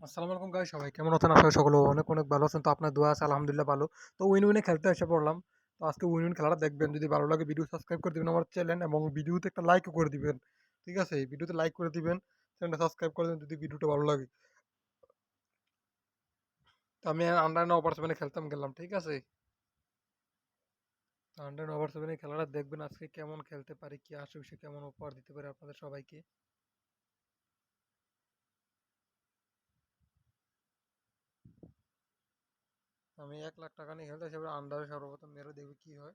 আসসালামু আলাইকুম গাইস, সবাই কেমন আছেন? আশা করি সকলে অনেক অনেক ভালো আছেন। তো আপনার দোয়া আছে, আলহামদুলিল্লাহ ভালো। তো উইন উইনে খেলতে এসে পড়লাম। তো আজকে উইন উইন খেলাটা দেখবেন, যদি ভালো লাগে ভিডিও সাবস্ক্রাইব করে দিবেন আমার চ্যানেল, এবং ভিডিওতে একটা লাইকও করে দিবেন। ঠিক আছে, ভিডিওতে লাইক করে দিবেন, চ্যানেলটা সাবস্ক্রাইব করে দিবেন যদি ভিডিওটা ভালো লাগে। তো আমি আন্ডার 9/7 খেলতাম গেলাম, ঠিক আছে। তো আন্ডার 9/7 খেলাটা দেখবেন আজকে কেমন খেলতে পারি, কি আশেপাশে কেমন উপহার দিতে পারি আপনাদের সবাইকে। আমি 1 লাখ টাকা নিয়ে খেলতে এসে আন্ডারে সর্বপ্রথম মেরে দেখবি কি হয়।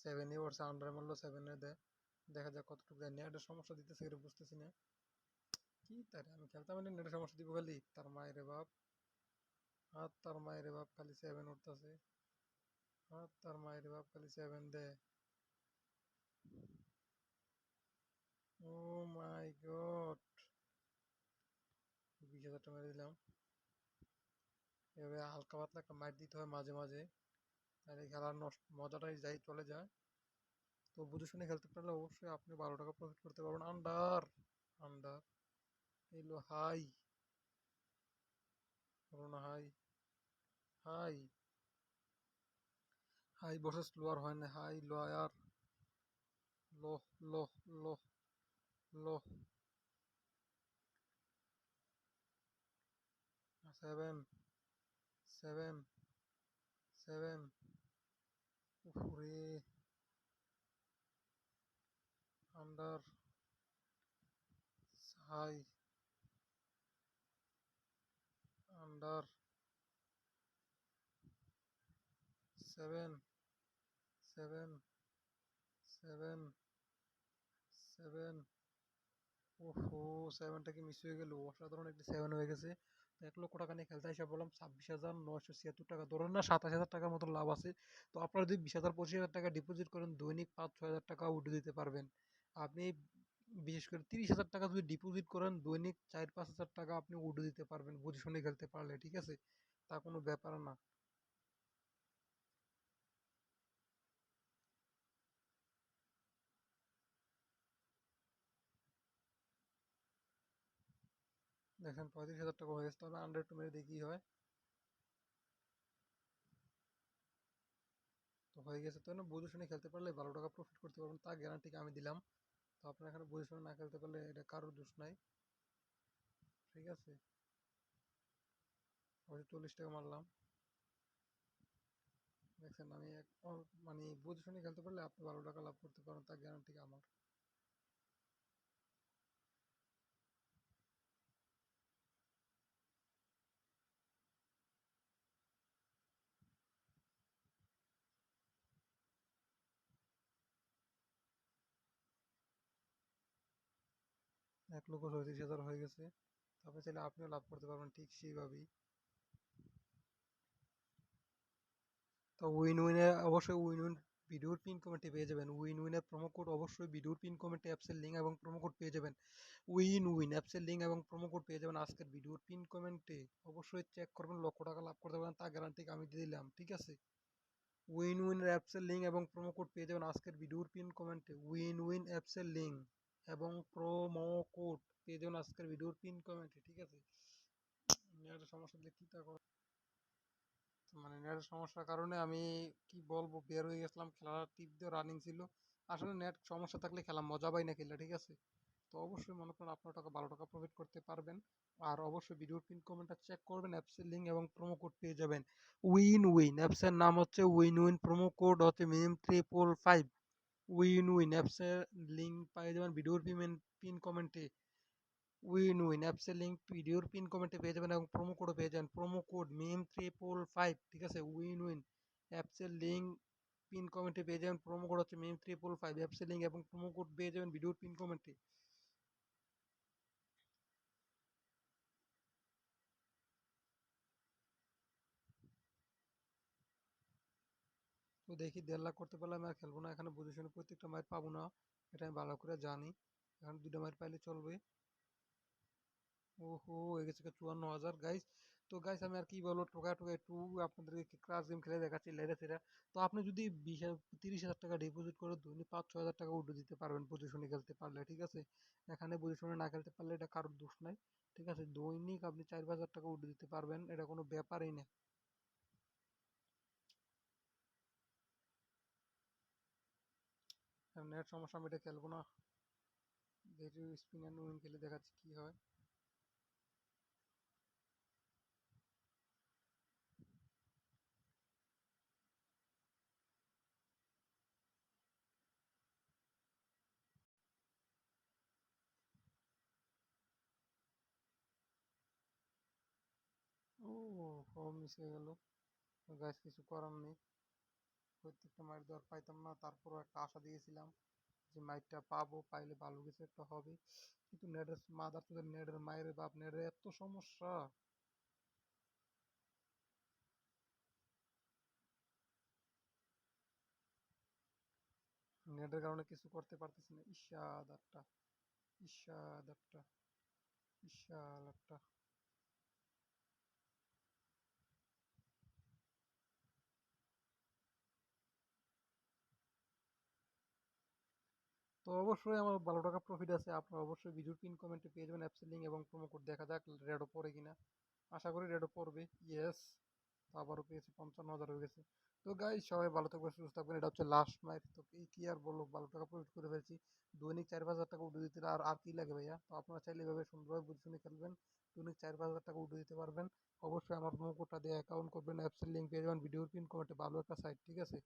7ই ওরছে, আন্ডারে মারলো, 7-এ দেয়। দেখা যাক কতটুকু দেয়। নেটের সমস্যা দিতেছে এটা বুঝতেছি না। কি তারে আমি খেলতাম না, নেটের সমস্যা দিব খালি, তার মায়ের বাপ। আর তার মায়ের বাপ খালি 7 উঠতেছে। আর তার মায়ের বাপ খালি 7 দেয়। ও মাই গড, 20,000 মেরে দিলাম। এভাবে হালকা পাতলা একটা মাইট দিতে হয় মাঝে মাঝে, তাহলে খেলার নষ্ট মজাটাই যাই চলে যায়। তো বুঝে শুনে খেলতে পারলে অবশ্যই আপনি 12 টাকা প্রফিট করতে পারবেন। আন্ডার আন্ডার এলো হাই, হলো না high. High high versus lower হয় না, হাই লোয়ার। লো লো লো লো 7 7 7 উপরে। Under high under 7 7 7 7। ওহো, 7টা কি মিস হয়ে গেল? অসাধারণ একটি 7 হয়ে গেছে। তো 1 লক্ষ টাকা নিয়ে খেলতে এসে বললাম 26,976 টাকা, ধরুন না 27,000 টাকার মতো লাভ আছে। তো আপনারা যদি 20,000 25,000 টাকা ডিপোজিট করেন, দৈনিক 5-6 হাজার টাকা উঠে দিতে পারবেন আপনি। বিশেষ করে 30,000 টাকা যদি ডিপোজিট করেন, দৈনিক 4-5 হাজার টাকা আপনি উঠে দিতে পারবেন বুঝে শুনে খেলতে পারলে, ঠিক আছে। তা কোনো ব্যাপার না। দেখেন 35,000 টাকা হয়ে গেছে, তবে আন্ডার একটু মেরে দেখি হয়। তো হয়ে গেছে, তো না বুঝে শুনে খেলতে পারলে 12 টাকা প্রফিট করতে পারবেন, তা গ্যারান্টি আমি দিলাম। তো আপনার এখানে বুঝে শুনে না খেলতে পারলে এটা কারোর দোষ নাই, ঠিক আছে। অবশ্যই 40 টাকা মারলাম। দেখছেন আমি মানে বুঝে শুনে খেলতে পারলে আপনি 12 টাকা লাভ করতে পারেন, তা গ্যারান্টি আমার। 1,37,000 হয়ে গেছে। তারপরে চাইলে আপনিও লাভ করতে পারবেন ঠিক সেইভাবেই। তো উইন উইনে অবশ্যই উইন উইন ভিডিওর পিন কমেন্টে পেয়ে যাবেন। উইন উইনের প্রোমো কোড অবশ্যই ভিডিওর পিন কমেন্টে অ্যাপসের লিঙ্ক এবং প্রোমো কোড পেয়ে যাবেন। উইন উইন অ্যাপসের লিঙ্ক এবং প্রোমো কোড পেয়ে যাবেন আজকের ভিডিওর পিন কমেন্টে। অবশ্যই চেক করবেন, লক্ষ টাকা লাভ করতে পারেন তা গ্যারান্টি আমি দিয়ে দিলাম, ঠিক আছে। উইন উইন অ্যাপসের লিঙ্ক এবং প্রোমো কোড পেয়ে যাবেন আজকের ভিডিওর পিন কমেন্টে। উইন উইন অ্যাপসের লিঙ্ক এবং প্রোমো কোড পেয়ে যাবেন আজকের ভিডিওর পিন কমেন্টে, ঠিক আছে। নেটের সমস্যা দেখি তা মানে নেটের সমস্যার কারণে আমি কি বলবো বের হয়ে গেছিলাম, খেলার টিপ দিয়ে রানিং ছিল। আসলে নেট সমস্যা থাকলে খেলা মজা পাই না খেললে, ঠিক আছে। তো অবশ্যই মনে করেন আপনার টাকা 12 টাকা প্রফিট করতে পারবেন। আর অবশ্যই ভিডিওর পিন কমেন্টটা চেক করবেন, অ্যাপসের লিঙ্ক এবং প্রোমো কোড পেয়ে যাবেন। উইন উইন অ্যাপসের নাম হচ্ছে উইন উইন, প্রোমো কোড হচ্ছে মিম355। উইন উইন অ্যাপসের লিঙ্ক পেয়ে যাবেন ভিডিওর পিন কমেন্টে। উইন উইন অ্যাপসের লিঙ্ক ভিডিওর পিন কমেন্টে পেয়ে যাবেন এবং প্রোমো কোডও পেয়ে যাবেন, প্রোমো কোড মিম355, ঠিক আছে। উইন উইন অ্যাপসের লিঙ্ক পিন কমেন্টে পেয়ে যাবেন, প্রোমো কোড হচ্ছে মিম355, অ্যাপসের লিঙ্ক এবং প্রোমো কোড পেয়ে যাবেন ভিডিওর পিন কমেন্টে। তো দেখি 1.5 লাখ করতে পারলে আমি আর খেলবো না, এখানে বুঝে শুনে প্রত্যেকটা মাইর পাবো না, এটা আমি ভালো করে জানি। এখন 2টা মাইর পাইলে চলবে। ওহো, হয়ে গেছে 54,000 গাইস। তো গাইস আমি আর কি বলবো, টোকা টোকা একটু আপনাদেরকে ক্রাশ গেম খেলে দেখাচ্ছি লেরে ফেরা। তো আপনি যদি 30,000 টাকা ডিপোজিট করে দৈনিক 5-6 হাজার টাকা উঠে দিতে পারবেন পজিশনে খেলতে পারলে, ঠিক আছে। এখানে পজিশনে না খেলতে পারলে এটা কারোর দোষ নাই, ঠিক আছে। দৈনিক আপনি 4-5 হাজার টাকা উঠে দিতে পারবেন, এটা কোনো ব্যাপারই না। নেট সমস্যা, আমি এটা খেলবো না। দেখি স্পিন অ্যান্ড উইন খেলে দেখাচ্ছি কি হয়। ও, হোম মিস হয়ে গেল। গাইস কিছু করার নেই, প্রত্যেকটা মাইট দেওয়ার পাইতাম না, তারপরও একটা আশা দিয়েছিলাম যে মাইটটা পাবো, পাইলে ভালো কিছু একটা হবে। কিন্তু নেটের মাদার তোদের নেটের মায়ের বাপ, নেটের এত সমস্যা। নেটের কারণে কিছু করতে পারতেছি না। ইশাদারটা, ইশাদারটা, ইশালারটা। তো অবশ্যই আমার ভালো টাকা প্রফিট আছে, আপনারা অবশ্যই ভিডিওর পিন কমেন্টে পেয়ে যাবেন অ্যাপসের লিঙ্ক এবং প্রোমো কোড। দেখা যাক রেডও পড়ে কিনা, আশা করি রেডও পড়বে। ইয়েস, তো আবারও পেয়েছি, 55,000 হয়ে গেছে। তো গাইজ সবাই ভালো থাকবেন, সুস্থ থাকবেন, এটা হচ্ছে লাস্ট মাইট। তো এই কি আর বলবো, ভালো টাকা প্রফিট করে ফেলছি। দৈনিক 4-5 হাজার টাকা উঠে দিতে আর আর কি লাগে ভাইয়া। তো আপনারা চাইলে এভাবে সুন্দরভাবে বুঝে শুনে খেলবেন, দৈনিক 4-5 হাজার টাকা উঠে দিতে পারবেন। অবশ্যই আমার প্রোমো কোডটা দিয়ে অ্যাকাউন্ট করবেন, অ্যাপসের লিঙ্ক পেয়ে যাবেন ভিডিওর পিন কমেন্টে। ভালো একটা সাইট, ঠিক আছে।